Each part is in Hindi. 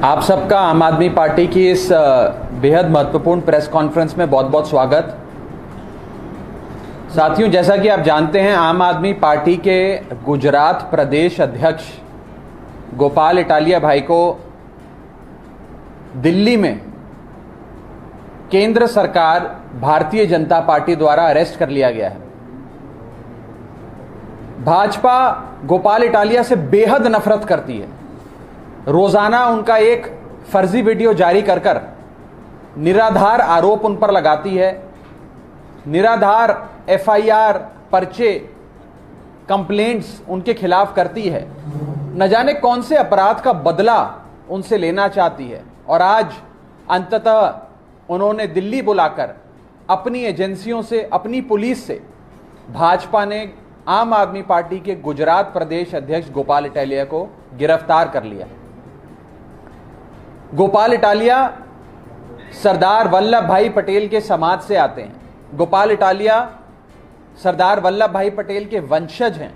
आप सबका आम आदमी पार्टी की इस बेहद महत्वपूर्ण प्रेस कॉन्फ्रेंस में बहुत बहुत स्वागत। साथियों, जैसा कि आप जानते हैं, आम आदमी पार्टी के गुजरात प्रदेश अध्यक्ष गोपाल इटालिया भाई को दिल्ली में केंद्र सरकार भारतीय जनता पार्टी द्वारा अरेस्ट कर लिया गया है। भाजपा गोपाल इटालिया से बेहद नफरत करती है। रोजाना उनका एक फर्जी वीडियो जारी कर कर निराधार आरोप उन पर लगाती है, निराधार एफआईआर, पर्चे, कंप्लेंट्स उनके खिलाफ करती है। न जाने कौन से अपराध का बदला उनसे लेना चाहती है। और आज अंततः उन्होंने दिल्ली बुलाकर अपनी एजेंसियों से, अपनी पुलिस से भाजपा ने आम आदमी पार्टी के गुजरात प्रदेश अध्यक्ष गोपाल इटालिया को गिरफ्तार कर लिया। गोपाल इटालिया सरदार वल्लभ भाई पटेल के समाज से आते हैं। गोपाल इटालिया सरदार वल्लभ भाई पटेल के वंशज हैं।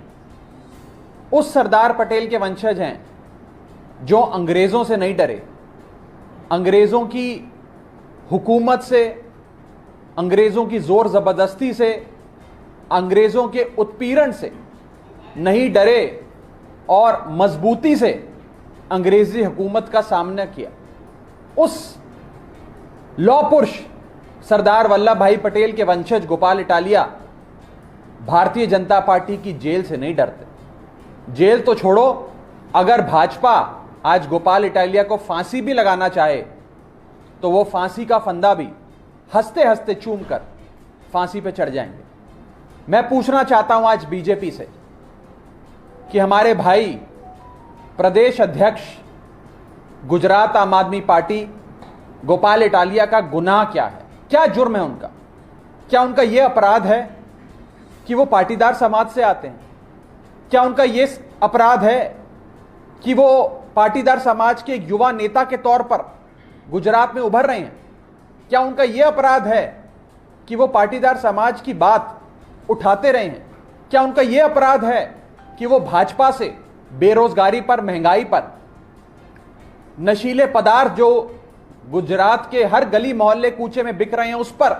उस सरदार पटेल के वंशज हैं जो अंग्रेजों से नहीं डरे, अंग्रेजों की हुकूमत से, अंग्रेजों की जोर जबरदस्ती से, अंग्रेजों के उत्पीड़न से नहीं डरे और मजबूती से अंग्रेजी हुकूमत का सामना किया। उस लौह पुरुष सरदार वल्लभ भाई पटेल के वंशज गोपाल इटालिया भारतीय जनता पार्टी की जेल से नहीं डरते। जेल तो छोड़ो, अगर भाजपा आज गोपाल इटालिया को फांसी भी लगाना चाहे तो वो फांसी का फंदा भी हंसते हंसते चूम कर फांसी पे चढ़ जाएंगे। मैं पूछना चाहता हूं आज बीजेपी से कि हमारे भाई प्रदेश अध्यक्ष गुजरात आम आदमी पार्टी गोपाल इटालिया का गुनाह क्या है? क्या जुर्म है उनका? क्या उनका यह अपराध है कि वो पाटीदार समाज से आते हैं? क्या उनका यह अपराध है कि वो पाटीदार समाज के एक युवा नेता के तौर पर गुजरात में उभर रहे हैं? क्या उनका यह अपराध है कि वो पाटीदार समाज की बात उठाते रहे हैं? क्या उनका यह अपराध है कि वो भाजपा से बेरोजगारी पर, महंगाई पर, नशीले पदार्थ जो गुजरात के हर गली मोहल्ले कूचे में बिक रहे हैं उस पर,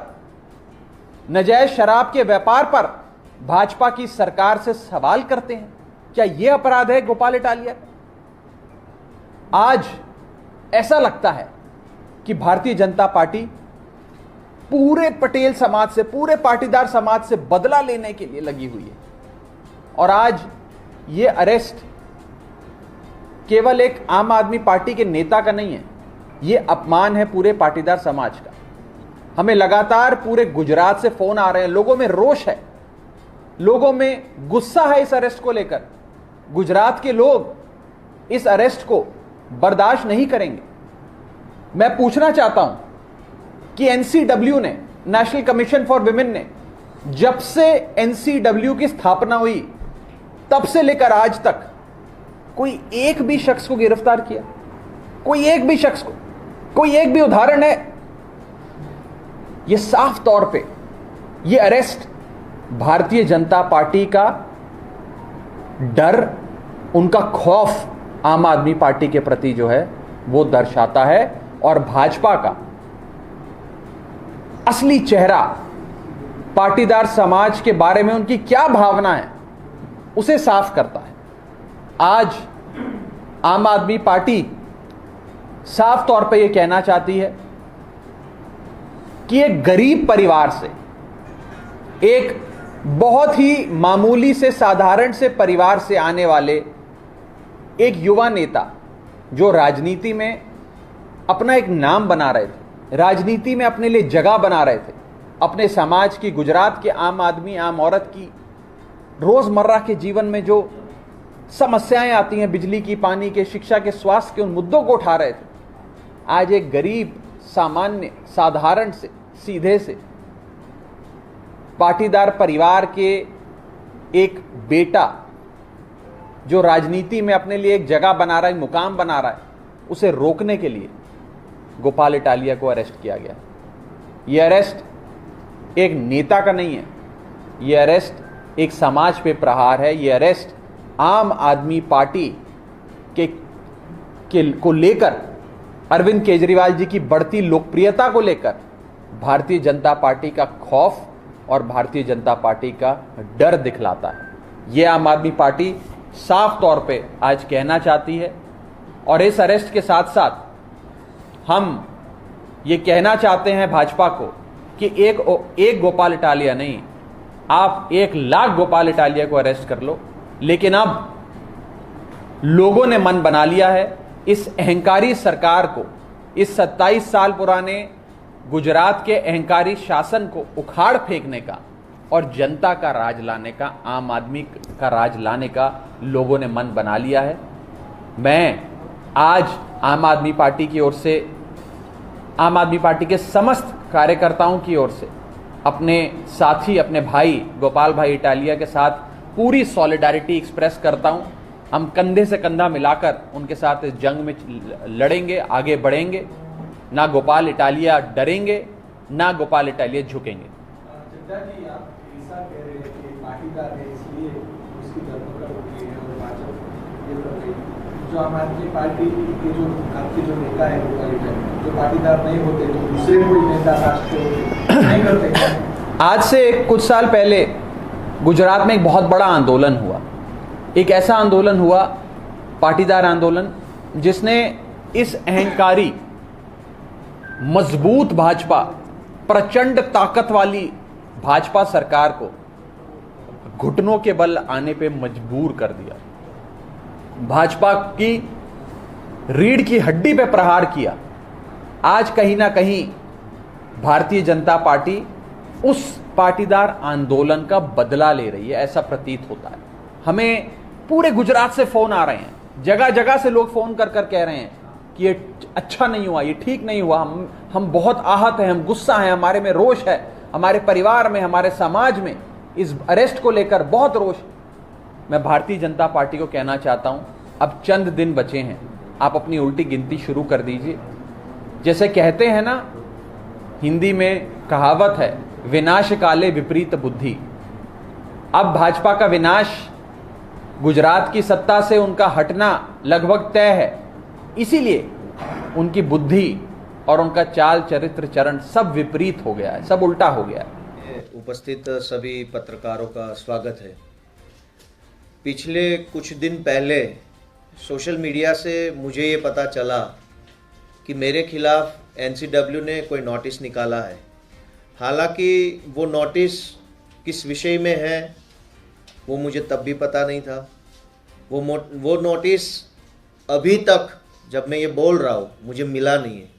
नजायज शराब के व्यापार पर भाजपा की सरकार से सवाल करते हैं? क्या यह अपराध है गोपाल इटालिया? आज ऐसा लगता है कि भारतीय जनता पार्टी पूरे पटेल समाज से, पूरे पाटीदार समाज से बदला लेने के लिए लगी हुई है। और आज यह अरेस्ट केवल एक आम आदमी पार्टी के नेता का नहीं है, यह अपमान है पूरे पाटीदार समाज का। हमें लगातार पूरे गुजरात से फोन आ रहे हैं, लोगों में रोष है, लोगों में गुस्सा है इस अरेस्ट को लेकर। गुजरात के लोग इस अरेस्ट को बर्दाश्त नहीं करेंगे। मैं पूछना चाहता हूं कि एनसीडब्ल्यू ने, नेशनल कमीशन फॉर विमेन ने, जब से एनसीडब्ल्यू की स्थापना हुई तब से लेकर आज तक कोई एक भी शख्स को गिरफ्तार किया? कोई एक भी शख्स को? कोई एक भी उदाहरण है? यह साफ तौर पे यह अरेस्ट भारतीय जनता पार्टी का डर, उनका खौफ आम आदमी पार्टी के प्रति जो है वो दर्शाता है। और भाजपा का असली चेहरा, पाटीदार समाज के बारे में उनकी क्या भावना है, उसे साफ करता है। आज आम आदमी पार्टी साफ तौर पे यह कहना चाहती है कि एक गरीब परिवार से, एक बहुत ही मामूली से, साधारण से परिवार से आने वाले एक युवा नेता जो राजनीति में अपना एक नाम बना रहे थे, राजनीति में अपने लिए जगह बना रहे थे, अपने समाज की, गुजरात के आम आदमी, आम औरत की रोजमर्रा के जीवन में जो समस्याएं आती हैं, बिजली की, पानी के, शिक्षा के, स्वास्थ्य के, उन मुद्दों को उठा रहे थे। आज एक गरीब, सामान्य, साधारण से, सीधे से पाटीदार परिवार के एक बेटा जो राजनीति में अपने लिए एक जगह बना रहा है, मुकाम बना रहा है, उसे रोकने के लिए गोपाल इटालिया को अरेस्ट किया गया। यह अरेस्ट एक नेता का नहीं है, यह अरेस्ट एक समाज पे प्रहार है। यह अरेस्ट आम आदमी पार्टी को लेकर अरविंद केजरीवाल जी की बढ़ती लोकप्रियता को लेकर भारतीय जनता पार्टी का खौफ और भारतीय जनता पार्टी का डर दिखलाता है। यह आम आदमी पार्टी साफ तौर पे आज कहना चाहती है। और इस अरेस्ट के साथ साथ हम ये कहना चाहते हैं भाजपा को कि एक गोपाल इटालिया नहीं, आप 1,00,000 गोपाल इटालिया को अरेस्ट कर लो, लेकिन अब लोगों ने मन बना लिया है इस अहंकारी सरकार को, इस 27 साल पुराने गुजरात के अहंकारी शासन को उखाड़ फेंकने का और जनता का राज लाने का, आम आदमी का राज लाने का लोगों ने मन बना लिया है। मैं आज आम आदमी पार्टी की ओर से, आम आदमी पार्टी के समस्त कार्यकर्ताओं की ओर से अपने साथी, अपने भाई गोपाल भाई इटालिया के साथ पूरी सॉलिडारिटी एक्सप्रेस करता हूं। हम कंधे से कंधा मिलाकर उनके साथ इस जंग में लड़ेंगे, आगे बढ़ेंगे। ना गोपाल इटालिया डरेंगे, ना गोपाल इटालिया झुकेंगे। चड्डा जी, आप ऐसा कह रहे हैं कि पाटीदार है इसलिए उसकी धर्मकड़ हो गई है और भाजपा ये कर रही है। जो आम आदमी पार्टी के जो आपके जो नेता है गोपाल इटालिया, जो पाटीदार नहीं होते तो दूसरे कोई नेता राष्ट्र नहीं करते। आज से कुछ साल पहले गुजरात में एक बहुत बड़ा आंदोलन हुआ। एक ऐसा आंदोलन हुआ, पाटीदार आंदोलन, जिसने इस अहंकारी मजबूत भाजपा, प्रचंड ताकत वाली भाजपा सरकार को घुटनों के बल आने पे मजबूर कर दिया। भाजपा की रीढ़ की हड्डी पे प्रहार किया। आज कहीं ना कहीं भारतीय जनता पार्टी उस पाटीदार आंदोलन का बदला ले रही है, ऐसा प्रतीत होता है। हमें पूरे गुजरात से फोन आ रहे हैं, जगह जगह से लोग फोन कर कर कह रहे हैं कि ये अच्छा नहीं हुआ, ये ठीक नहीं हुआ, हम बहुत आहत हैं, हम गुस्सा हैं, हमारे में रोष है, हमारे परिवार में, हमारे समाज में इस अरेस्ट को लेकर बहुत रोष। मैं भारतीय जनता पार्टी को कहना चाहता हूं, अब चंद दिन बचे हैं, आप अपनी उल्टी गिनती शुरू कर दीजिए। जैसे कहते हैं ना, हिंदी में कहावत है, विनाश काले विपरीत बुद्धि। अब भाजपा का विनाश, गुजरात की सत्ता से उनका हटना लगभग तय है। इसीलिए उनकी बुद्धि और उनका चाल चरित्र चरण सब विपरीत हो गया है, सब उल्टा हो गया है। उपस्थित सभी पत्रकारों का स्वागत है। पिछले कुछ दिन पहले सोशल मीडिया से मुझे ये पता चला कि मेरे खिलाफ एनसीडब्ल्यू ने कोई नोटिस निकाला है। हालांकि वो नोटिस किस विषय में है वो मुझे तब भी पता नहीं था। वो नोटिस अभी तक, जब मैं ये बोल रहा हूँ, मुझे मिला नहीं है।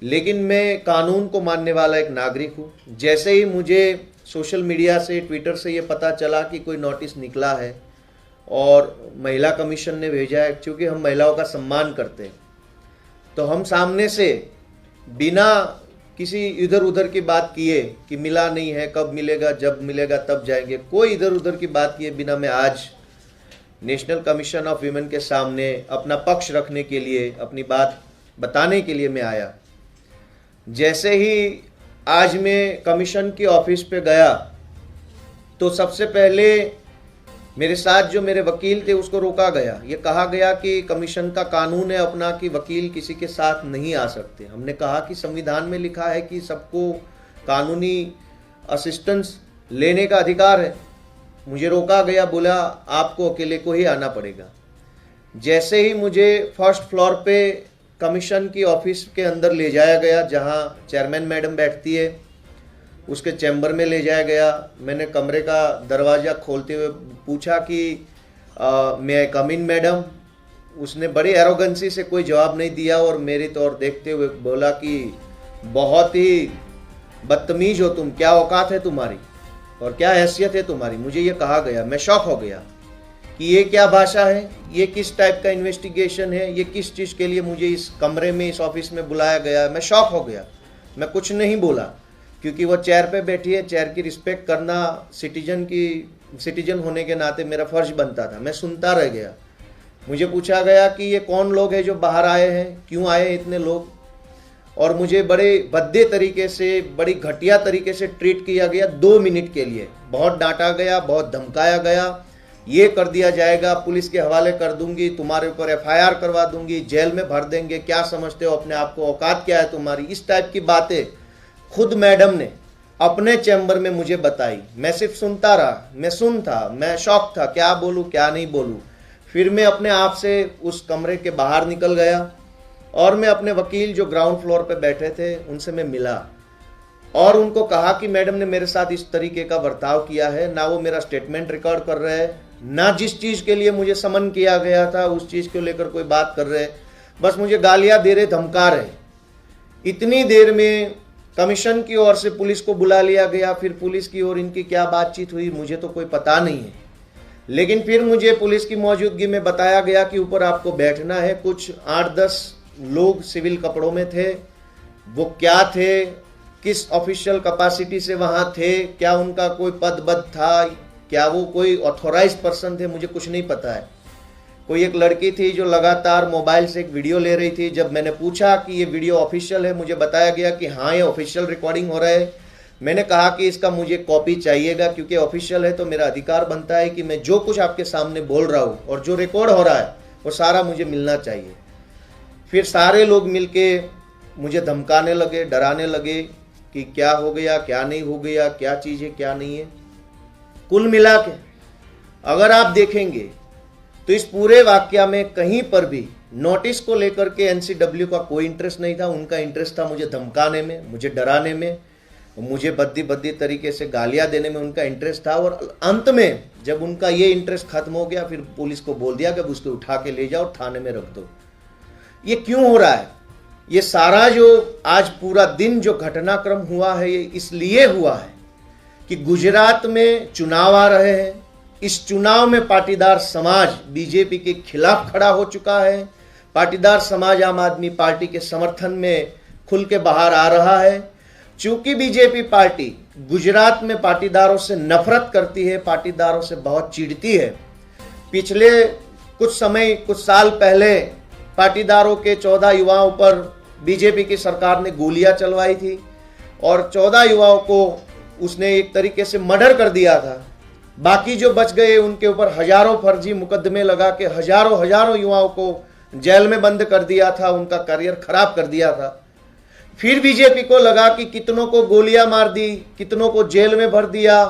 लेकिन मैं कानून को मानने वाला एक नागरिक हूँ। जैसे ही मुझे सोशल मीडिया से, ट्विटर से ये पता चला कि कोई नोटिस निकला है और महिला कमीशन ने भेजा है, क्योंकि हम महिलाओं का सम्मान करते हैं, तो हम सामने से बिना किसी इधर उधर की बात किए कि मिला नहीं है, कब मिलेगा, जब मिलेगा तब जाएंगे, कोई इधर उधर की बात किए बिना मैं आज नेशनल कमीशन ऑफ वीमेन के सामने अपना पक्ष रखने के लिए, अपनी बात बताने के लिए मैं आया। जैसे ही आज मैं कमीशन की ऑफिस पे गया तो सबसे पहले मेरे साथ जो मेरे वकील थे उसको रोका गया। ये कहा गया कि कमीशन का कानून है अपना कि वकील किसी के साथ नहीं आ सकते। हमने कहा कि संविधान में लिखा है कि सबको कानूनी असिस्टेंस लेने का अधिकार है। मुझे रोका गया, बोला आपको अकेले को ही आना पड़ेगा। जैसे ही मुझे फर्स्ट फ्लोर पे कमीशन की ऑफिस के अंदर ले जाया गया, जहाँ चेयरमैन मैडम बैठती है, उसके चैम्बर में ले जाया गया। मैंने कमरे का दरवाज़ा खोलते हुए पूछा कि मैं कम इन मैडम। उसने बड़ी एरोगेंसी से कोई जवाब नहीं दिया और मेरी तौर देखते हुए बोला कि बहुत ही बदतमीज हो तुम, क्या औकात है तुम्हारी और क्या हैसियत है तुम्हारी। मुझे ये कहा गया। मैं शॉक हो गया कि ये क्या भाषा है, ये किस टाइप का इन्वेस्टिगेशन है, ये किस चीज़ के लिए मुझे इस कमरे में, इस ऑफिस में बुलाया गया। मैं शॉक हो गया। मैं कुछ नहीं बोला क्योंकि वो चेयर पे बैठी है। चेयर की रिस्पेक्ट करना सिटीजन होने के नाते मेरा फर्ज बनता था। मैं सुनता रह गया। मुझे पूछा गया कि ये कौन लोग हैं जो बाहर आए हैं, क्यों आए हैं इतने लोग, और मुझे बड़े भद्दे तरीके से, बड़ी घटिया तरीके से ट्रीट किया गया 2 मिनट के लिए। बहुत डांटा गया, बहुत धमकाया गया। ये कर दिया जाएगा, पुलिस के हवाले कर दूंगी, तुम्हारे ऊपर एफआईआर करवा दूंगी, जेल में भर देंगे, क्या समझते हो अपने आप को, औकात क्या है तुम्हारी, इस टाइप की बातें खुद मैडम ने अपने चैम्बर में मुझे बताई। मैं सिर्फ सुनता रहा, मैं शॉक था, क्या बोलूं क्या नहीं बोलूं। फिर मैं अपने आप से उस कमरे के बाहर निकल गया और मैं अपने वकील जो ग्राउंड फ्लोर पे बैठे थे उनसे मैं मिला और उनको कहा कि मैडम ने मेरे साथ इस तरीके का बर्ताव किया है, ना वो मेरा स्टेटमेंट रिकॉर्ड कर रहे हैं, ना जिस चीज़ के लिए मुझे समन किया गया था उस चीज़ को लेकर कोई बात कर रहे, बस मुझे गालियां दे रहे, धमका रहे। इतनी देर में कमीशन की ओर से पुलिस को बुला लिया गया, फिर पुलिस की ओर इनकी क्या बातचीत हुई मुझे तो कोई पता नहीं है, लेकिन फिर मुझे पुलिस की मौजूदगी में बताया गया कि ऊपर आपको बैठना है। कुछ 8-10 लोग सिविल कपड़ों में थे, वो क्या थे, किस ऑफिशियल कैपेसिटी से वहाँ थे, क्या उनका कोई पदबद्ध था, क्या वो कोई ऑथोराइज पर्सन थे, मुझे कुछ नहीं पता है। कोई एक लड़की थी जो लगातार मोबाइल से एक वीडियो ले रही थी। जब मैंने पूछा कि ये वीडियो ऑफिशियल है, मुझे बताया गया कि हाँ ये ऑफिशियल रिकॉर्डिंग हो रहा है। मैंने कहा कि इसका मुझे कॉपी चाहिएगा, क्योंकि ऑफिशियल है तो मेरा अधिकार बनता है कि मैं जो कुछ आपके सामने बोल रहा हूँ और जो रिकॉर्ड हो रहा है वो सारा मुझे मिलना चाहिए। फिर सारे लोग मिलके मुझे धमकाने लगे, डराने लगे कि क्या हो गया, क्या नहीं हो गया, क्या चीज़ है, क्या नहीं है। कुल मिला के अगर आप देखेंगे तो इस पूरे वाकया में कहीं पर भी नोटिस को लेकर के एनसीडब्ल्यू का कोई इंटरेस्ट नहीं था। उनका इंटरेस्ट था मुझे धमकाने में, मुझे डराने में, मुझे बद्दी तरीके से गालियां देने में उनका इंटरेस्ट था। और अंत में जब उनका ये इंटरेस्ट खत्म हो गया, फिर पुलिस को बोल दिया कि अब उसको उठा के ले जाओ, थाने में रख दो। ये क्यों हो रहा है? ये सारा जो आज पूरा दिन जो घटनाक्रम हुआ है ये इसलिए हुआ है कि गुजरात में चुनाव आ रहे हैं। इस चुनाव में पाटीदार समाज बीजेपी के खिलाफ खड़ा हो चुका है। पाटीदार समाज आम आदमी पार्टी के समर्थन में खुल के बाहर आ रहा है। चूंकि बीजेपी पार्टी गुजरात में पाटीदारों से नफरत करती है, पाटीदारों से बहुत चिढ़ती है। पिछले कुछ साल पहले पाटीदारों के 14 युवाओं पर बीजेपी की सरकार ने गोलियां चलवाई थी और 14 युवाओं को उसने एक तरीके से मर्डर कर दिया था। बाकी जो बच गए उनके ऊपर हजारों फर्जी मुकदमे लगा के हजारों युवाओं को जेल में बंद कर दिया था, उनका करियर खराब कर दिया था। फिर बीजेपी को लगा कि कितनों को गोलियां मार दी, कितनों को जेल में भर दिया,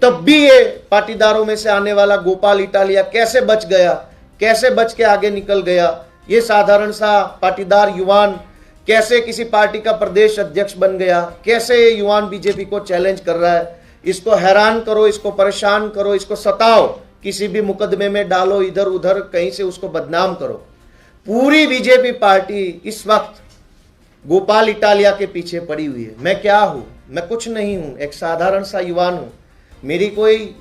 तब भी ये पाटीदारों में से आने वाला गोपाल इटालिया कैसे बच गया, कैसे बच के आगे निकल गया। ये साधारण सा पाटीदार युवान कैसे किसी पार्टी का प्रदेश अध्यक्ष बन गया, कैसे ये युवान बीजेपी को चैलेंज कर रहा है। इसको हैरान करो, इसको परेशान करो, इसको सताओ, किसी भी मुकदमे में डालो, इधर उधर कहीं से उसको बदनाम करो। पूरी बीजेपी पार्टी इस वक्त गोपाल इटालिया के पीछे पड़ी हुई है। मैं क्या हूं? मैं कुछ नहीं हूं, एक साधारण सा युवान हूं। मेरी कोई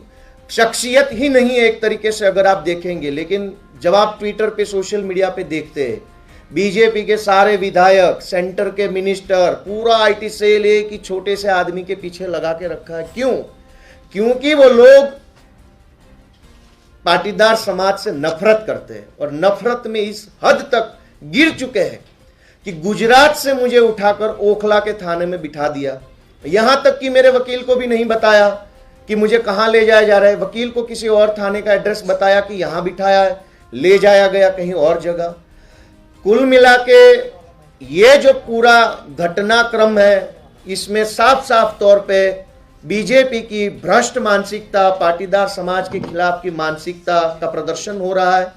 शख्सियत ही नहीं है एक तरीके से अगर आप देखेंगे। लेकिन जब आप ट्विटर पे, सोशल मीडिया पे देखते हैं, बीजेपी के सारे विधायक, सेंटर के मिनिस्टर, पूरा आईटी सेल एक ही छोटे से आदमी के पीछे लगा के रखा है। क्यों? क्योंकि वो लोग पाटीदार समाज से नफरत करते हैं और नफरत में इस हद तक गिर चुके हैं कि गुजरात से मुझे उठाकर ओखला के थाने में बिठा दिया। यहां तक कि मेरे वकील को भी नहीं बताया कि मुझे कहां ले जाया जा रहा है। वकील को किसी और थाने का एड्रेस बताया कि यहां बिठाया है, ले जाया गया कहीं और जगह। कुल मिला के ये जो पूरा घटनाक्रम है, इसमें साफ साफ तौर पे बीजेपी की भ्रष्ट मानसिकता, पाटीदार समाज के खिलाफ की मानसिकता का प्रदर्शन हो रहा है।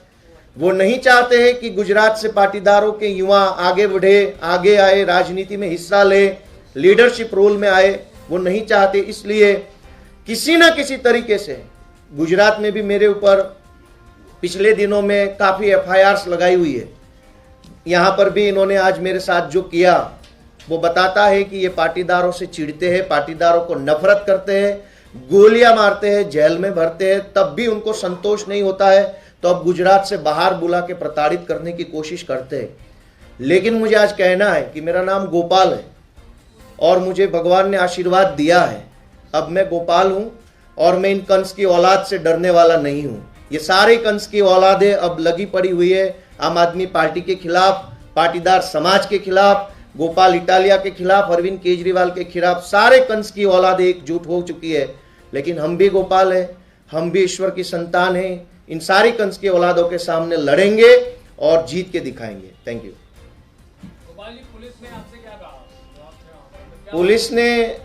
वो नहीं चाहते हैं कि गुजरात से पाटीदारों के युवा आगे बढ़े, आगे आए, राजनीति में हिस्सा ले, लीडरशिप रोल में आए। वो नहीं चाहते, इसलिए किसी ना किसी तरीके से गुजरात में भी मेरे ऊपर पिछले दिनों में काफ़ी एफआईआर्स लगाई हुई है। यहाँ पर भी इन्होंने आज मेरे साथ जो किया वो बताता है कि ये पाटीदारों से चिढ़ते हैं, पाटीदारों को नफरत करते हैं, गोलियां मारते हैं, जेल में भरते हैं, तब भी उनको संतोष नहीं होता है तो अब गुजरात से बाहर बुला के प्रताड़ित करने की कोशिश करते हैं। लेकिन मुझे आज कहना है कि मेरा नाम गोपाल है और मुझे भगवान ने आशीर्वाद दिया है। अब मैं गोपाल हूँ और मैं इन कंस की औलाद से डरने वाला नहीं हूँ। ये सारे कंस की औलादें अब लगी पड़ी हुई है आम आदमी पार्टी के खिलाफ, पाटीदार समाज के खिलाफ, गोपाल इटालिया के खिलाफ, अरविंद केजरीवाल के खिलाफ। सारे कंस की औलादें एकजुट हो चुकी है। लेकिन हम भी गोपाल है, हम भी ईश्वर की संतान हैं, इन सारी कंस की औलादों के सामने लड़ेंगे और जीत के दिखाएंगे। Thank you. पुलिस ने आपसे क्या कहा? पुलिस ने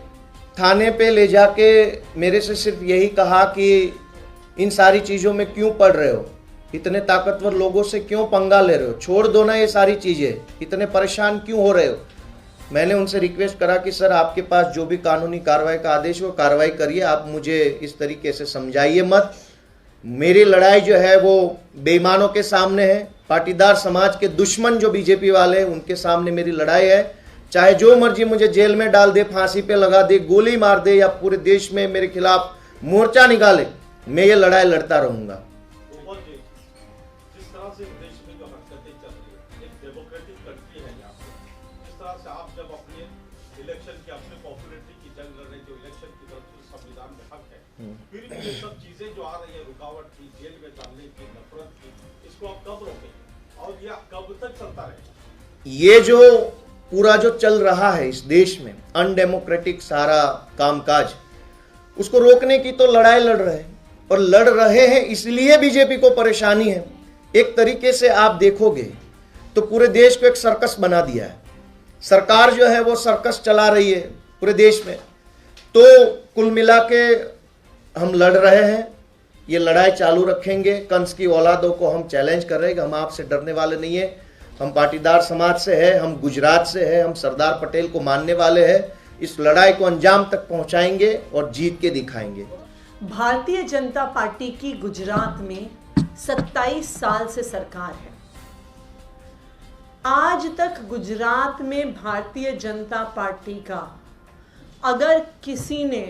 थाने पे ले जाके मेरे से सिर्फ यही कहा कि इन सारी चीज़ों में क्यों पड़ रहे हो, इतने ताकतवर लोगों से क्यों पंगा ले रहे हो, छोड़ दो ना ये सारी चीज़ें, इतने परेशान क्यों हो रहे हो। मैंने उनसे रिक्वेस्ट करा कि सर आपके पास जो भी कानूनी कार्रवाई का आदेश हो कार्रवाई करिए, आप मुझे इस तरीके से समझाइए मत। मेरी लड़ाई जो है वो बेईमानों के सामने है, पाटीदार समाज के दुश्मन जो बीजेपी वाले हैं उनके सामने मेरी लड़ाई है। चाहे जो मर्जी मुझे जेल में डाल दे, फांसी पे लगा दे, गोली मार दे या पूरे देश में मेरे खिलाफ मोर्चा निकाले, मैं ये लड़ाई लड़ता रहूंगा। जिस तरह से देश में जो हरकतें चल रही है, एक डेमोक्रेटिक कंट्री है यहाँ पे, जिस तरह से आप जब अपने इलेक्शन की अपने पॉपुलरिटी की जंग लड़ रहे, जो इलेक्शन की तरफ से संविधान में हक है, फिर ये सब चीजें जो आ रही है, रुकावट की, जेल में डालने की, नफरत की, इसको आप कब रोकेंगे और यह कब तक चलता रहेगा? ये जो पूरा जो चल रहा है इस देश में अनडेमोक्रेटिक सारा कामकाज, उसको रोकने की तो लड़ाई लड़ रहे हैं, और लड़ रहे हैं इसलिए बीजेपी को परेशानी है। एक तरीके से आप देखोगे तो पूरे देश को एक सर्कस बना दिया है, सरकार जो है वो सर्कस चला रही है पूरे देश में। तो कुल मिला के हम लड़ रहे हैं, ये लड़ाई चालू रखेंगे। कंस की औलादों को हम चैलेंज कर रहे हैं कि हम आपसे डरने वाले नहीं है, हम पाटीदार समाज से है, हम गुजरात से है, हम सरदार पटेल को मानने वाले हैं। इस लड़ाई को अंजाम तक पहुंचाएंगे और जीत के दिखाएंगे। भारतीय जनता पार्टी की गुजरात में 27 साल से सरकार है। आज तक गुजरात में भारतीय जनता पार्टी का अगर किसी ने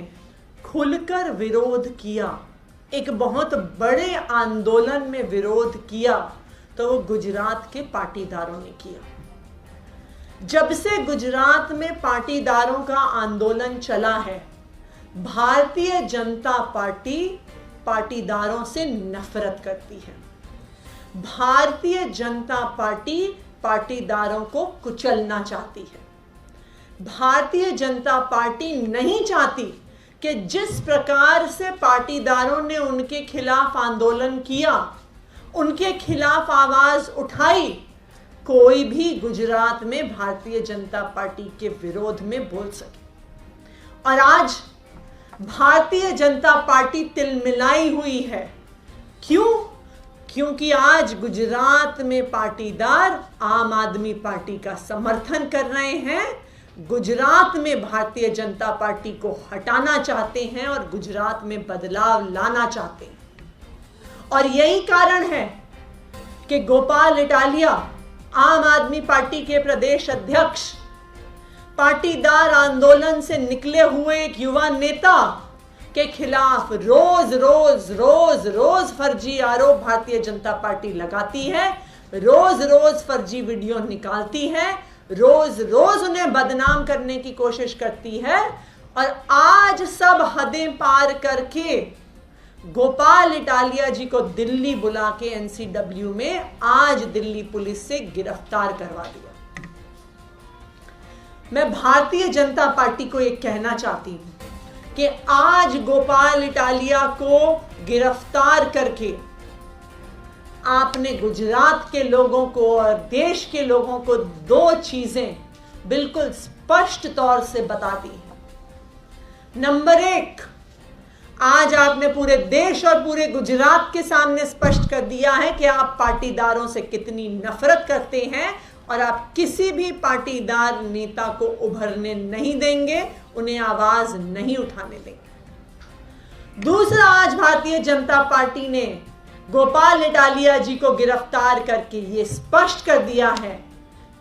खुलकर विरोध किया, एक बहुत बड़े आंदोलन में विरोध किया, तो वो गुजरात के पाटीदारों ने किया। जब से गुजरात में पाटीदारों का आंदोलन चला है, भारतीय जनता पार्टी पाटीदारों से नफरत करती है। भारतीय जनता पार्टी पाटीदारों को कुचलना चाहती है। भारतीय जनता पार्टी नहीं चाहती कि जिस प्रकार से पाटीदारों ने उनके खिलाफ आंदोलन किया, उनके खिलाफ आवाज उठाई, कोई भी गुजरात में भारतीय जनता पार्टी के विरोध में बोल सके। और आज भारतीय जनता पार्टी तिलमिलाई हुई है। क्यों? क्योंकि आज गुजरात में पाटीदार आम आदमी पार्टी का समर्थन कर रहे हैं, गुजरात में भारतीय जनता पार्टी को हटाना चाहते हैं और गुजरात में बदलाव लाना चाहते हैं। और यही कारण है कि गोपाल इटालिया, आम आदमी पार्टी के प्रदेश अध्यक्ष, पाटीदार आंदोलन से निकले हुए एक युवा नेता के खिलाफ रोज रोज रोज रोज फर्जी आरोप भारतीय जनता पार्टी लगाती है, रोज रोज फर्जी वीडियो निकालती है, रोज रोज उन्हें बदनाम करने की कोशिश करती है। और आज सब हदें पार करके गोपाल इटालिया जी को दिल्ली बुला के एनसीडब्ल्यू में आज दिल्ली पुलिस से गिरफ्तार करवा दिया। मैं भारतीय जनता पार्टी को एक कहना चाहती हूं कि आज गोपाल इटालिया को गिरफ्तार करके आपने गुजरात के लोगों को और देश के लोगों को दो चीजें बिल्कुल स्पष्ट तौर से बता दी हैं। नंबर एक, आज आपने पूरे देश और पूरे गुजरात के सामने स्पष्ट कर दिया है कि आप पाटीदारों से कितनी नफरत करते हैं और आप किसी भी पाटीदार नेता को उभरने नहीं देंगे, उन्हें आवाज नहीं उठाने देंगे। दूसरा, आज भारतीय जनता पार्टी ने गोपाल इटालिया जी को गिरफ्तार करके ये स्पष्ट कर दिया है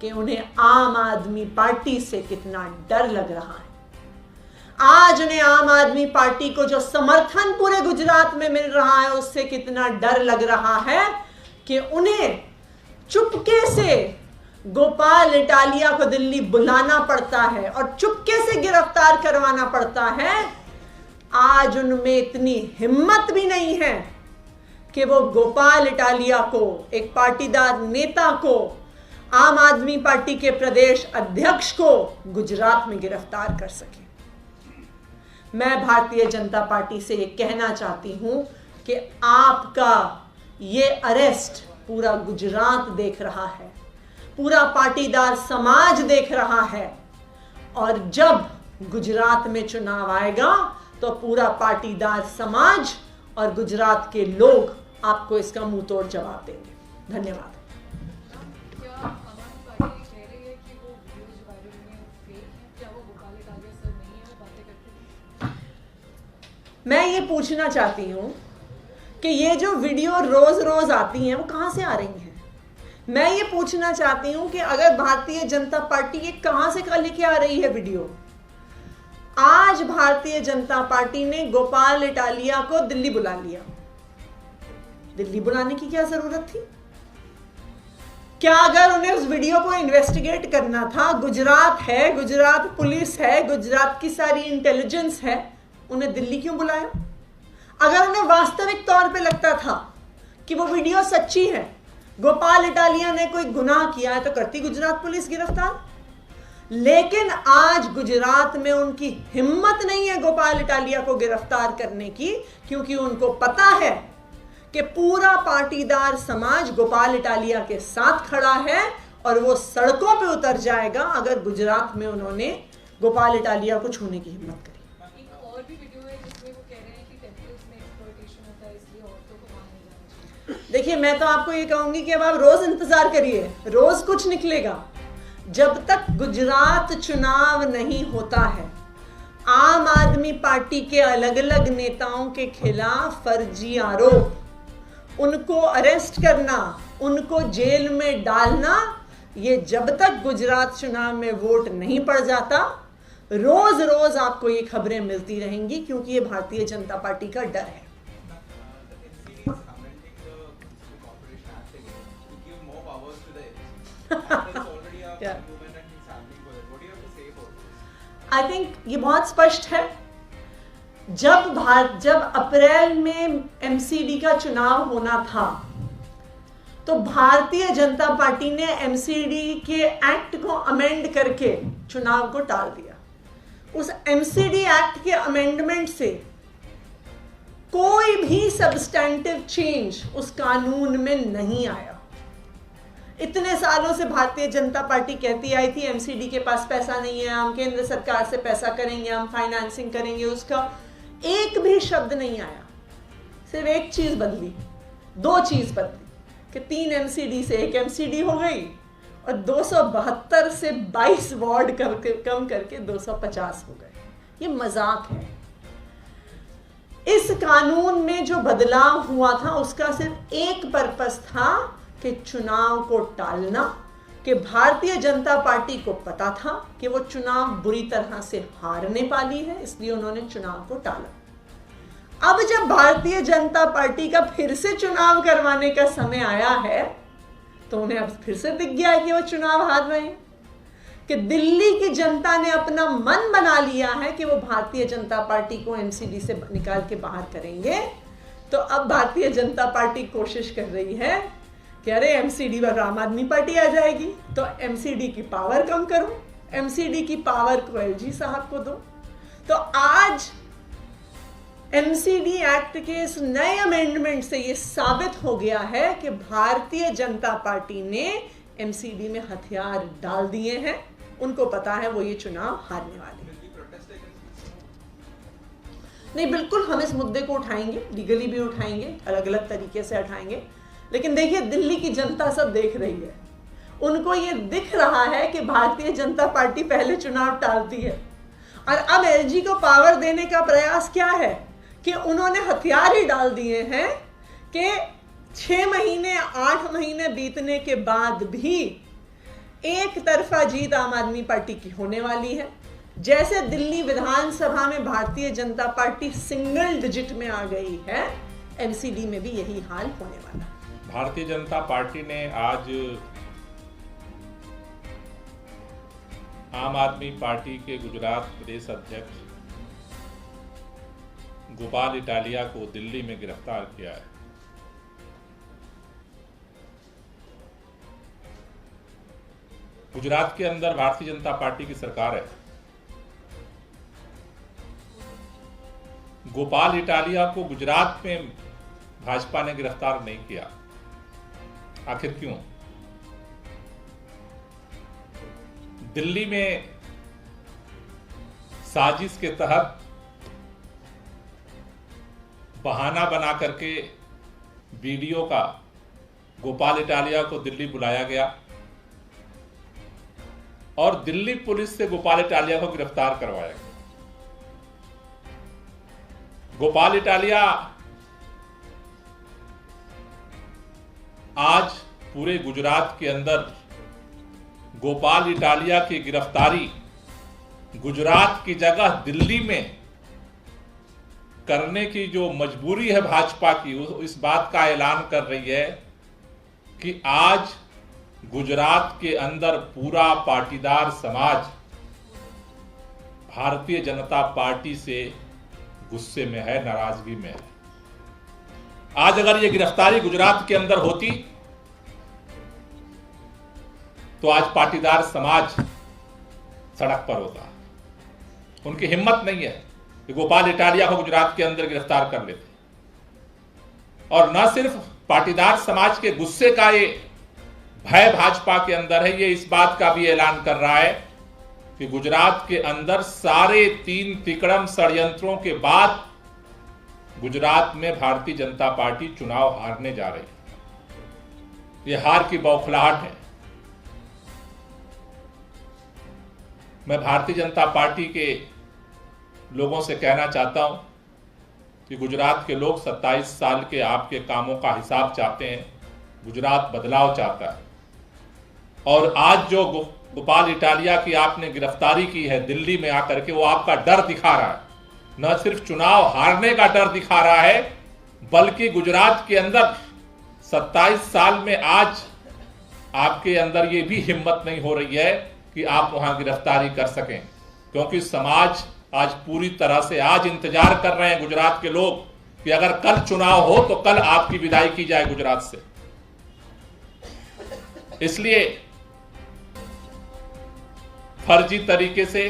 कि उन्हें आम आदमी पार्टी से कितना डर लग रहा है। आज उन्हें आम आदमी पार्टी को जो समर्थन पूरे गुजरात में मिल रहा है उससे कितना डर लग रहा है कि उन्हें चुपके से गोपाल इटालिया को दिल्ली बुलाना पड़ता है और चुपके से गिरफ्तार करवाना पड़ता है। आज उनमें इतनी हिम्मत भी नहीं है कि वो गोपाल इटालिया को, एक पाटीदार नेता को, आम आदमी पार्टी के प्रदेश अध्यक्ष को गुजरात में गिरफ्तार कर सके। मैं भारतीय जनता पार्टी से ये कहना चाहती हूं कि आपका ये अरेस्ट पूरा गुजरात देख रहा है, पूरा पाटीदार समाज देख रहा है, और जब गुजरात में चुनाव आएगा तो पूरा पाटीदार समाज और गुजरात के लोग आपको इसका मुंह तोड़ जवाब देंगे। धन्यवाद। मैं ये पूछना चाहती हूँ कि ये जो वीडियो रोज रोज आती हैं वो कहाँ से आ रही हैं? मैं ये पूछना चाहती हूँ कि अगर भारतीय जनता पार्टी ये कहाँ से लेके आ रही है वीडियो? आज भारतीय जनता पार्टी ने गोपाल इटालिया को दिल्ली बुला लिया। दिल्ली बुलाने की क्या जरूरत थी? क्या अगर उन्हें उस वीडियो को इन्वेस्टिगेट करना था, गुजरात है, गुजरात पुलिस है, गुजरात की सारी इंटेलिजेंस है, उन्हें दिल्ली क्यों बुलाया? अगर उन्हें वास्तविक तौर पे लगता था कि वो वीडियो सच्ची है, गोपाल इटालिया ने कोई गुनाह किया है, तो करती गुजरात पुलिस गिरफ्तार। लेकिन आज गुजरात में उनकी हिम्मत नहीं है गोपाल इटालिया को गिरफ्तार करने की, क्योंकि उनको पता है कि पूरा पाटीदार समाज गोपाल इटालिया के साथ खड़ा है और वो सड़कों पे उतर जाएगा अगर गुजरात में उन्होंने गोपाल इटालिया को छूने की हिम्मत करी। एक और भी वीडियो है जिसमें वो कह रहे हैं कि टेम्पल्स में एक्सप्लॉयटेशन होता है, इसलिए औरतों को वहां नहीं जाना चाहिए। देखिए, मैं तो आपको ये कहूंगी कि अब आप रोज इंतजार करिए, रोज कुछ निकलेगा। जब तक गुजरात चुनाव नहीं होता है, आम आदमी पार्टी के अलग अलग नेताओं के खिलाफ फर्जी आरोप, उनको अरेस्ट करना, उनको जेल में डालना, ये जब तक गुजरात चुनाव में वोट नहीं पड़ जाता, रोज रोज आपको ये खबरें मिलती रहेंगी, क्योंकि ये भारतीय जनता पार्टी का डर है। आई थिंक ये बहुत स्पष्ट है। जब अप्रैल में एमसीडी का चुनाव होना था, तो भारतीय जनता पार्टी ने एमसीडी के एक्ट को अमेंड करके चुनाव को टाल दिया। उस एमसीडी एक्ट के अमेंडमेंट से कोई भी सब्सटैंटिव चेंज उस कानून में नहीं आया। इतने सालों से भारतीय जनता पार्टी कहती आई थी एमसीडी के पास पैसा नहीं है, हम केंद्र सरकार से पैसा करेंगे, हम फाइनेंसिंग करेंगे, उसका एक भी शब्द नहीं आया। सिर्फ एक चीज बदली, दो चीज बदली कि 3 एमसीडी से 1 एमसीडी हो गई और 272 से 22 वार्ड कम करके 250 हो गए। ये मजाक है। इस कानून में जो बदलाव हुआ था उसका सिर्फ एक पर्पस था कि चुनाव को टालना, कि भारतीय जनता पार्टी को पता था कि वो चुनाव बुरी तरह से हारने वाली है, इसलिए उन्होंने चुनाव को टाला। अब जब भारतीय जनता पार्टी का फिर से चुनाव करवाने का समय आया है, तो उन्हें अब फिर से दिख गया है कि वो चुनाव हार रहे हैं, कि दिल्ली की जनता ने अपना मन बना लिया है कि वो भारतीय जनता पार्टी को एमसीडी से निकाल के बाहर करेंगे। तो अब भारतीय जनता पार्टी कोशिश कर रही है कि अरे एमसीडी पर आम आदमी पार्टी आ जाएगी, तो एमसीडी की पावर कम करो, एमसीडी की पावर को एलजी साहब को दो। तो आज एमसीडी एक्ट के इस नए अमेंडमेंट से ये साबित हो गया है कि भारतीय जनता पार्टी ने एमसीडी में हथियार डाल दिए हैं। उनको पता है वो ये चुनाव हारने वाले हैं। नहीं, बिल्कुल हम इस मुद्दे को उठाएंगे, लीगली भी उठाएंगे, अलग अलग तरीके से उठाएंगे। लेकिन देखिए, दिल्ली की जनता सब देख रही है, उनको ये दिख रहा है कि भारतीय जनता पार्टी पहले चुनाव टालती है, और अब एलजी को पावर देने का प्रयास क्या है कि उन्होंने हथियार ही डाल दिए हैं कि 6 महीने 8 महीने बीतने के बाद भी एक तरफा जीत आम आदमी पार्टी की होने वाली है। जैसे दिल्ली विधानसभा में Bharatiya Janata party single digit में आ गई है, एमसीडी में भी यही हाल होने वाला है। भारतीय जनता पार्टी ने आज आम आदमी पार्टी के गुजरात प्रदेश अध्यक्ष गोपाल इटालिया को दिल्ली में गिरफ्तार किया है। गुजरात के अंदर भारतीय जनता पार्टी की सरकार है। गोपाल इटालिया को गुजरात में भाजपा ने गिरफ्तार नहीं किया। आखिर क्यों? दिल्ली में साजिश के तहत बहाना बना करके वीडियो का गोपाल इटालिया को दिल्ली बुलाया गया और दिल्ली पुलिस से गोपाल इटालिया को गिरफ्तार करवाया गया। गोपाल इटालिया आज पूरे गुजरात के अंदर गोपाल इटालिया की गिरफ्तारी गुजरात की जगह दिल्ली में करने की जो मजबूरी है भाजपा की, इस बात का ऐलान कर रही है कि आज गुजरात के अंदर पूरा पाटीदार समाज भारतीय जनता पार्टी से गुस्से में है, नाराजगी में है। आज अगर ये गिरफ्तारी गुजरात के अंदर होती तो आज पाटीदार समाज सड़क पर होता। उनकी हिम्मत नहीं है कि गोपाल इटालिया को गुजरात के अंदर गिरफ्तार कर लेते। और न सिर्फ पाटीदार समाज के गुस्से का ये भय भाजपा के अंदर है, ये इस बात का भी ऐलान कर रहा है कि गुजरात के अंदर सारे 3 तिकड़म षड्यंत्रों के बाद गुजरात में भारतीय जनता पार्टी चुनाव हारने जा रही है। यह हार की बौखलाहट है। मैं भारतीय जनता पार्टी के लोगों से कहना चाहता हूं कि गुजरात के लोग 27 साल के आपके कामों का हिसाब चाहते हैं। गुजरात बदलाव चाहता है और आज जो गोपाल इटालिया की आपने गिरफ्तारी की है दिल्ली में आकर के, वो आपका डर दिखा रहा है। न सिर्फ चुनाव हारने का डर दिखा रहा है, बल्कि गुजरात के अंदर 27 साल में आज आपके अंदर ये भी हिम्मत नहीं हो रही है कि आप वहां गिरफ्तारी कर सकें, क्योंकि समाज आज पूरी तरह से आज इंतजार कर रहे हैं गुजरात के लोग कि अगर कल चुनाव हो तो कल आपकी विदाई की जाए गुजरात से। इसलिए फर्जी तरीके से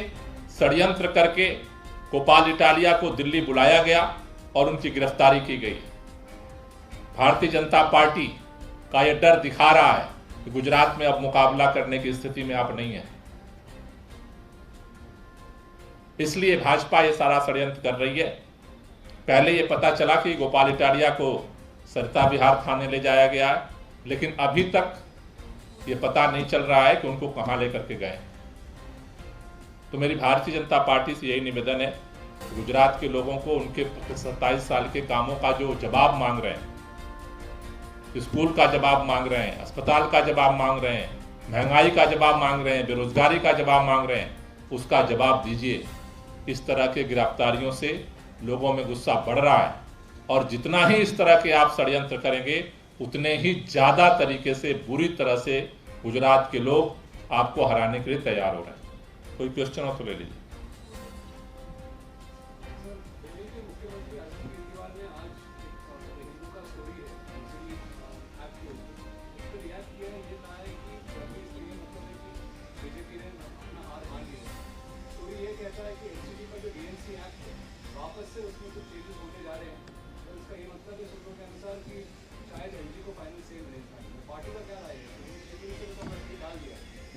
षड्यंत्र करके गोपाल इटालिया को दिल्ली बुलाया गया और उनकी गिरफ्तारी की गई। भारतीय जनता पार्टी का यह डर दिखा रहा है कि गुजरात में अब मुकाबला करने की स्थिति में आप नहीं है। इसलिए भाजपा ये सारा षड्यंत्र कर रही है। पहले ये पता चला कि गोपाल इटालिया को सरिता विहार थाने ले जाया गया है, लेकिन अभी तक ये पता नहीं चल रहा है कि उनको कहां लेकर के गए। तो मेरी भारतीय जनता पार्टी से यही निवेदन है, गुजरात के लोगों को उनके 27 साल के कामों का जो जवाब मांग रहे हैं, स्कूल का जवाब मांग रहे हैं, अस्पताल का जवाब मांग रहे हैं, महंगाई का जवाब मांग रहे हैं, बेरोजगारी का जवाब मांग रहे हैं, उसका जवाब दीजिए। इस तरह के गिरफ्तारियों से लोगों में गुस्सा बढ़ रहा है और जितना ही इस तरह के आप षड्यंत्र करेंगे उतने ही ज्यादा तरीके से बुरी तरह से गुजरात के लोग आपको हराने के लिए तैयार हो रहे हैं। कोई क्वेश्चन हो तो ले लीजिए।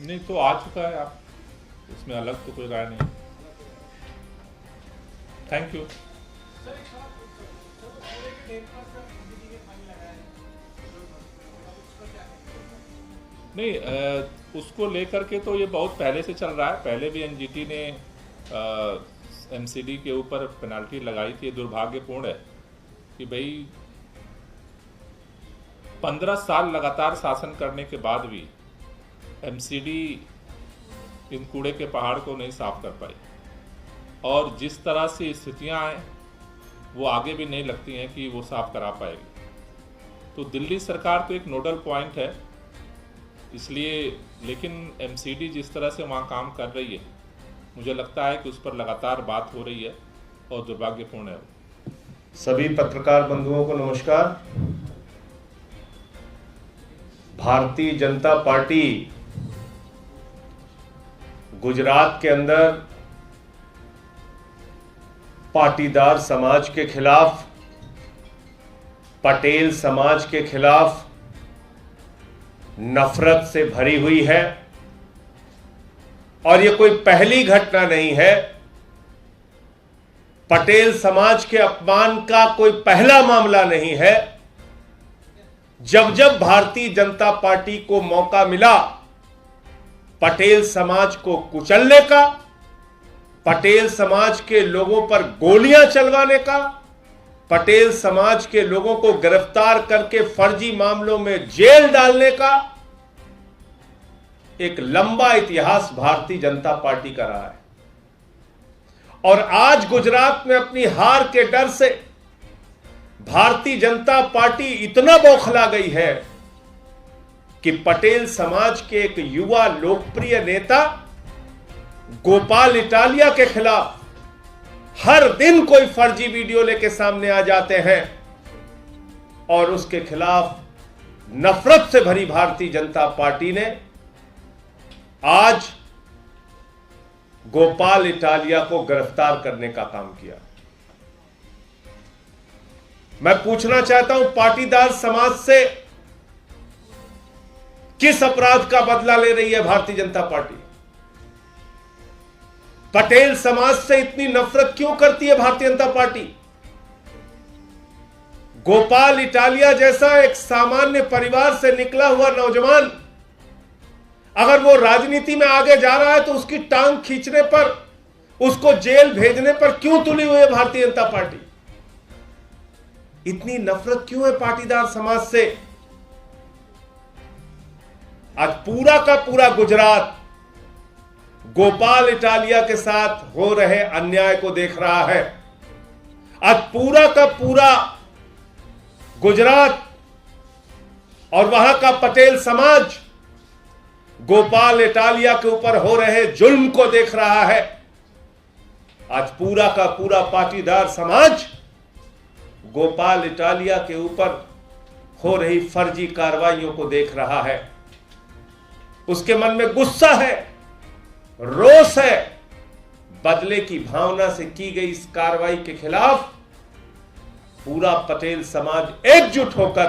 नहीं तो आ चुका है, आप इसमें अलग तो कोई राय नहीं। Thank you. नहीं उसको लेकर के तो ये बहुत पहले से चल रहा है। पहले भी एनजीटी ने एमसीडी के ऊपर पेनाल्टी लगाई थी। दुर्भाग्यपूर्ण है कि भाई 15 साल लगातार शासन करने के बाद भी एमसीडी इन कूड़े के पहाड़ को नहीं साफ कर पाई और जिस तरह से स्थितियां हैं वो आगे भी नहीं लगती हैं कि वो साफ करा पाएगी। तो दिल्ली सरकार तो एक नोडल पॉइंट है इसलिए, लेकिन एमसीडी जिस तरह से वहाँ काम कर रही है मुझे लगता है कि उस पर लगातार बात हो रही है और दुर्भाग्यपूर्ण है। सभी पत्रकार बंधुओं को नमस्कार। भारतीय जनता पार्टी गुजरात के अंदर पाटीदार समाज के खिलाफ पटेल समाज के खिलाफ नफरत से भरी हुई है। और यह कोई पहली घटना नहीं है। पटेल समाज के अपमान का कोई पहला मामला नहीं है। जब जब भारतीय जनता पार्टी को मौका मिला पटेल समाज को कुचलने का, पटेल समाज के लोगों पर गोलियां चलवाने का, पटेल समाज के लोगों को गिरफ्तार करके फर्जी मामलों में जेल डालने का एक लंबा इतिहास भारतीय जनता पार्टी का रहा है। और आज गुजरात में अपनी हार के डर से भारतीय जनता पार्टी इतना बौखला गई है कि पटेल समाज के एक युवा लोकप्रिय नेता गोपाल इटालिया के खिलाफ हर दिन कोई फर्जी वीडियो लेके सामने आ जाते हैं और उसके खिलाफ नफरत से भरी भारतीय जनता पार्टी ने आज गोपाल इटालिया को गिरफ्तार करने का काम किया। मैं पूछना चाहता हूं, पाटीदार समाज से किस अपराध का बदला ले रही है भारतीय जनता पार्टी? पटेल समाज से इतनी नफरत क्यों करती है भारतीय जनता पार्टी? गोपाल इटालिया जैसा एक सामान्य परिवार से निकला हुआ नौजवान अगर वो राजनीति में आगे जा रहा है तो उसकी टांग खींचने पर, उसको जेल भेजने पर क्यों तुली हुई है भारतीय जनता पार्टी? इतनी नफरत क्यों है पाटीदार समाज से? आज पूरा का पूरा गुजरात गोपाल इटालिया के साथ हो रहे अन्याय को देख रहा है। आज पूरा का पूरा गुजरात और वहां का पटेल समाज गोपाल इटालिया के ऊपर हो रहे जुल्म को देख रहा है। आज पूरा का पूरा पाटीदार समाज गोपाल इटालिया के ऊपर हो रही फर्जी कार्रवाइयों को देख रहा है। उसके मन में गुस्सा है, रोष है। बदले की भावना से की गई इस कार्रवाई के खिलाफ पूरा पटेल समाज एकजुट होकर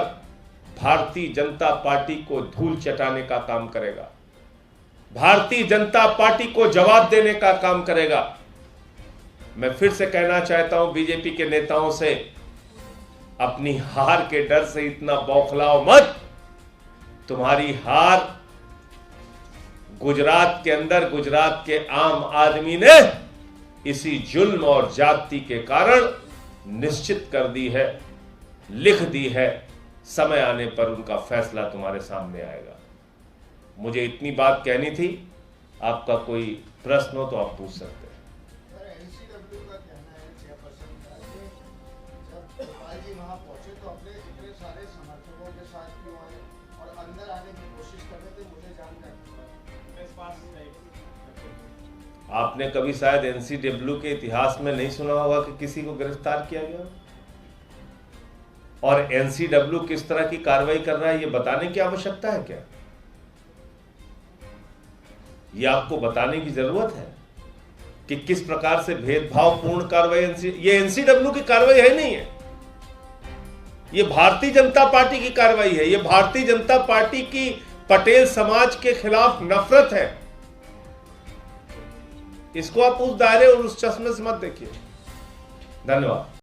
भारतीय जनता पार्टी को धूल चटाने का काम करेगा, भारतीय जनता पार्टी को जवाब देने का काम करेगा। मैं फिर से कहना चाहता हूं बीजेपी के नेताओं से, अपनी हार के डर से इतना बौखलाओ मत। तुम्हारी हार गुजरात के अंदर, गुजरात के आम आदमी ने इसी जुल्म और जाति के कारण निश्चित कर दी है, लिख दी है। समय आने पर उनका फैसला तुम्हारे सामने आएगा। मुझे इतनी बात कहनी थी। आपका कोई प्रश्न हो तो आप पूछ सकते हैं। एनसीडब्ल्यू का कहना है चेयरपर्सन का जब गोपाल जी वहां पहुंचे तो अपने इतने सारे समर्थकों के साथ क्यों आए और अंदर आने की कोशिश कर रहे थे, मुझे जानकारी। आपने कभी शायद एनसीडब्ल्यू के इतिहास में नहीं सुना होगा कि किसी को गिरफ्तार किया गया और एनसीडब्ल्यू किस तरह की कार्रवाई कर रहा है ये बताने की आवश्यकता है क्या? ये आपको बताने की जरूरत है कि किस प्रकार से भेदभावपूर्ण कार्रवाई ये एनसीडब्ल्यू की कार्रवाई है नहीं है, ये भारतीय जनता पार्टी की कार्रवाई है। ये भारतीय जनता पार्टी की पटेल समाज के खिलाफ नफरत है। इसको आप उस दायरे और उस चश्मे से मत देखिए। धन्यवाद।